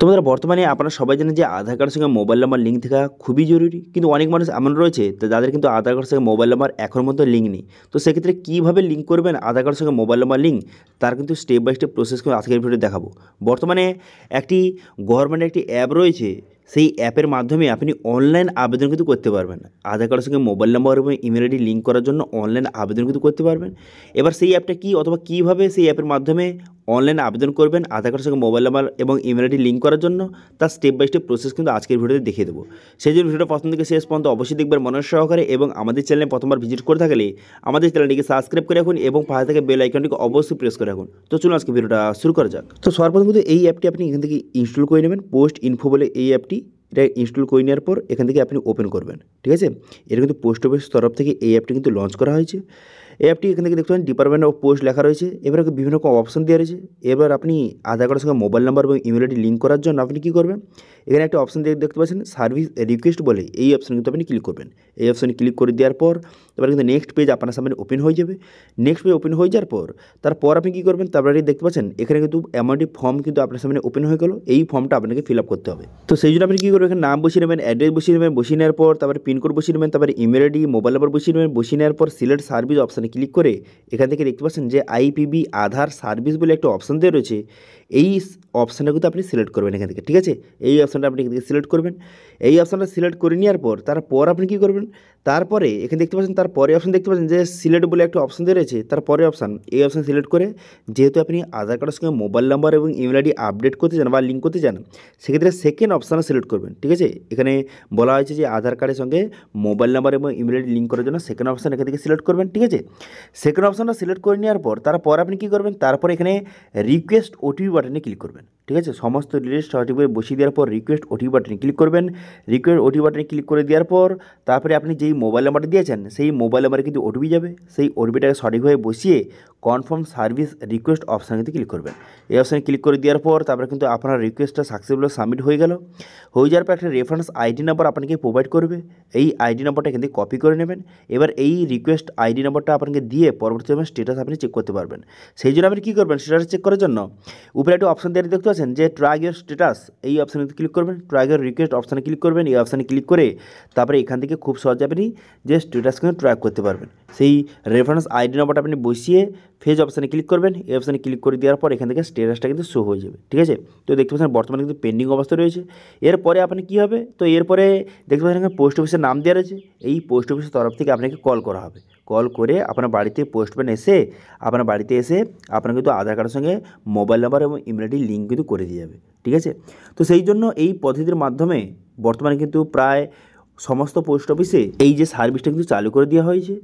তোমাদের বর্তমানে আপনারা সবাই জানেন যে আধার কার্ডের সঙ্গে মোবাইল নাম্বার লিঙ্ক থাকা খুবই জরুরি, কিন্তু অনেক মানুষ এমন রয়েছে যাদের কিন্তু আধার কার্ডের সঙ্গে মোবাইল নাম্বার এখন মতো লিঙ্ক নেই। তো সেক্ষেত্রে কীভাবে লিঙ্ক করবেন আধার কার্ডের সঙ্গে মোবাইল নাম্বার লিঙ্ক, তার কিন্তু স্টেপ বাই স্টেপ প্রসেস কিন্তু আজকের ভিডিওতে দেখাবো। বর্তমানে একটি গভর্নমেন্টের একটি অ্যাপ রয়েছে, সেই অ্যাপের মাধ্যমে আপনি অনলাইন আবেদন কিন্তু করতে পারবেন। আধার কার্ডের সঙ্গে মোবাইল নাম্বার এবং ইমেল আইডি লিঙ্ক করার জন্য অনলাইন আবেদন কিন্তু করতে পারবেন। এবার সেই অ্যাপটা কী অথবা কীভাবে সেই অ্যাপের মাধ্যমে অনলাইন আবেদন করবেন আধার কার্ডের সঙ্গে মোবাইল নাম্বার এবং ইমেল আইডি লিঙ্ক করার জন্য, তার স্টেপ বাই স্টেপ প্রসেস কিন্তু আজকের ভিডিওতে দেখিয়ে দেবো। সেই জন্য ভিডিওটা প্রথম থেকে শেষ পর্যন্ত অবশ্যই দেখবেন মনোযোগ সহকারে, এবং আমাদের চ্যানেলে প্রথমবার ভিজিট করে থাকলে আমাদের চ্যানেলটিকে সাবস্ক্রাইব করে রাখুন এবং পাশে থেকে বেল আইকনটিকে অবশ্যই প্রেস করে রাখুন। তো চলুন আজকে ভিডিওটা শুরু করা যাক। তো সর্বপ্রথম কিন্তু এই অ্যাপটি আপনি এখান থেকে ইনস্টল করে নেবেন। পোস্ট ইনফো বলে এই অ্যাপটি, এটা ইনস্টল করে নেওয়ার পর এখান থেকে আপনি ওপেন করবেন। ঠিক আছে, এটা কিন্তু পোস্ট অফিসের তরফ থেকে এই অ্যাপটি কিন্তু লঞ্চ করা হয়েছে। এই অ্যাপটি এখান থেকে দেখতে পাচ্ছেন ডিপার্টমেন্ট অফ পোস্ট লেখা রয়েছে। এবার বিভিন্ন রকম অপশন দেওয়া রয়েছে। এবার আপনি আধার কার্ডের সঙ্গে মোবাইল নাম্বার এবং ইমেল আইডি লিঙ্ক করার জন্য আপনি কী করবেন, এখানে একটা অপশন দেখতে পাচ্ছেন সার্ভিস রিকোয়েস্ট বলে, এই অপশানে কিন্তু আপনি ক্লিক করবেন। এই অপশানে ক্লিক করে দেওয়ার পর তারপরে কিন্তু নেক্সট পেজ আপনার সামনে ওপেন হয়ে যাবে। নেক্সট পেজ ওপেন হয়ে যাওয়ার পর তারপর আপনি কী করবেন, তারপরে দেখতে পাচ্ছেন এখানে কিন্তু এমনটি ফর্ম কিন্তু আপনার সামনে ওপেন হয়ে গেল। এই ফর্মটা আপনাকে ফিল আপ করতে হবে। তো সেই জন্য আপনি কী করবেন, এখানে নাম বসিয়ে নেবেন, অ্যাড্রেস বসিয়ে নেবেন, বসিয়ে নেওয়ার পর তারপরে পিনকোড বসিয়ে নেবেন, তারপরে ইমেল আইডি মোবাইল নাম্বার বসিয়ে নেবেন। বসিয়ে নেওয়ার পর সিলেক্ট সার্ভিস অপশানে ক্লিক করে এখান থেকে দেখতে পাচ্ছেন যে আইপিবি আধার সার্ভিস বলে একটা অপশান দেওয়া রয়েছে। এই অপশানটা কিন্তু আপনি সিলেক্ট করবেন এখান থেকে। ঠিক আছে, এই অপশানটা আপনি এখান থেকে সিলেক্ট করবেন। এই অপশানটা সিলেক্ট করে নেওয়ার পর তারপর আপনি কী করবেন, তারপরে এখানে দেখতে পাচ্ছেন তারপরে অপশান দেখতে পাচ্ছেন যে সিলেক্ট বলে একটা অপশান দেওয়া রয়েছে। তারপরে অপশান, এই অপশান সিলেক্ট করে যেহেতু আপনি আধার কার্ডের সঙ্গে মোবাইল নাম্বার এবং ইমেল আইডি আপডেট করতে চান বা লিঙ্ক করতে চান, সেক্ষেত্রে সেকেন্ড অপশানে সিলেক্ট করবেন। ঠিক আছে, এখানে বলা হয়েছে যে আধার কার্ডের সঙ্গে মোবাইল নাম্বার এবং ইমেল আইডি লিঙ্ক করার জন্য সেকেন্ড অপশান এখান থেকে সিলেক্ট করবেন। ঠিক আছে, সেকেন্ড অপশানটা সিলেক্ট করে নেওয়ার পর তারপর আপনি কী করবেন, তারপর এখানে রিকোয়েস্ট ওটিপি বাটনে ক্লিক করবেন। ঠিক আছে, সমস্ত ডিটেলস সঠিকভাবে বসিয়ে দেওয়ার পর রিকোয়েস্ট ওটিপি বাটনে ক্লিক করবেন। রিকোয়েস্ট ওটিপি বাটনে ক্লিক করে দেওয়ার পর তারপরে আপনি যেই মোবাইল নাম্বারটা দিয়েছেন সেই মোবাইল নাম্বারে কিন্তু ওটিপি যাবে। সেই ওটিপিটাকে সঠিকভাবে বসিয়ে কনফার্ম সার্ভিস রিকোয়েস্ট অপশানে কিন্তু ক্লিক করবেন। এই অপশানে ক্লিক করে দেওয়ার পর তারপরে কিন্তু আপনার রিকোয়েস্টটা সাকসেসফুল সাবমিট হয়ে গেল। হয়ে যাওয়ার পর একটা রেফারেন্স আইডি নাম্বার আপনাকে প্রোভাইড করবে। এই আইডি নাম্বারটা এখান থেকে কপি করে নেবেন। এবার এই রিকোয়েস্ট আইডি নাম্বারটা আপনাকে দিয়ে পরবর্তী সময় স্ট্যাটাস আপনি চেক করতে পারবেন। সেই জন্য আপনি কী করবেন, স্ট্যাটাস চেক করার জন্য উপরে একটা অপশান দিয়ে দেখতে পাচ্ছেন যে ট্র্যাক ইওর স্ট্যাটাস, এই অপশানে ক্লিক করবেন। ট্র্যাক ইওর রিকোয়েস্ট অপশানে ক্লিক করবেন। এই অপশানে ক্লিক করে তারপরে এখান থেকে খুব সহজে আপনি যে স্ট্যাটাস কিন্তু ট্র্যাক করতে পারবেন। সেই রেফারেন্স আইডি নাম্বারটা আপনি বসিয়ে ফেজ অপশানে ক্লিক করবেন। এই অপশানে ক্লিক করে দেওয়ার পর এখান থেকে স্ট্যাটাসটা কিন্তু শো হয়ে যাবে। ঠিক আছে, তো দেখতে পাচ্ছেন বর্তমানে কিন্তু পেন্ডিং অবস্থা রয়েছে। এরপরে আপনি কী হবে, তো এরপরে দেখতে পাচ্ছেন এখানে পোস্ট অফিসের নাম দেওয়া রয়েছে। এই পোস্ট অফিসের তরফ থেকে আপনাকে কল করা হবে। কল করে আপনার বাড়িতে পোস্টম্যান এসে আপনার বাড়িতে এসে আপনার কিন্তু আধার কার্ডের সঙ্গে মোবাইল নাম্বার এবং ইমেল আইডি লিঙ্ক কিন্তু করে দিয়ে যাবে। ঠিক আছে, তো সেই জন্য এই পদ্ধতির মাধ্যমে বর্তমানে কিন্তু প্রায় সমস্ত পোস্ট অফিসে এই যে সার্ভিসটা কিন্তু চালু করে দেওয়া হয়েছে।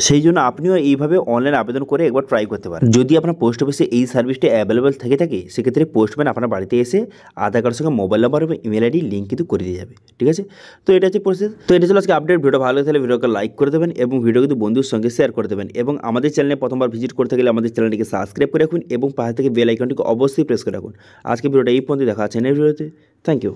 সেই জন্য আপনিও এইভাবে অনলাইন আবেদন করে একবার ট্রাই করতে পারেন। যদি আপনার পোস্ট অফিসে এই সার্ভিসটা অ্যাভেলেবেল থেকে থাকে, সেক্ষেত্রে পোস্টম্যান আপনার বাড়িতে এসে আধার কার্ডের সঙ্গে মোবাইল নাম্বার এবং ইমেল আইডি লিঙ্ক কিন্তু করে দিয়ে যাবে। ঠিক আছে, তো এটা হচ্ছে প্রসেস। তো এটা ছিল আজকে আপডেট। ভিডিও ভালো লাগলে ভিডিওকে লাইক করে দেবেন এবং ভিডিও কিন্তু বন্ধুর সঙ্গে শেয়ার করে দেবেন, এবং আমাদের চ্যানেলে প্রথমবার ভিজিট করতে গেলে আমাদের চ্যানেলটিকে সাবস্ক্রাইব করে রাখুন এবং পাশে থেকে বেল আইকনটিকে অবশ্যই প্রেস করে রাখুন। আজকে ভিডিওটা এই পর্যন্ত, দেখা আছে নেক্সট ভিডিওতে। Thank you.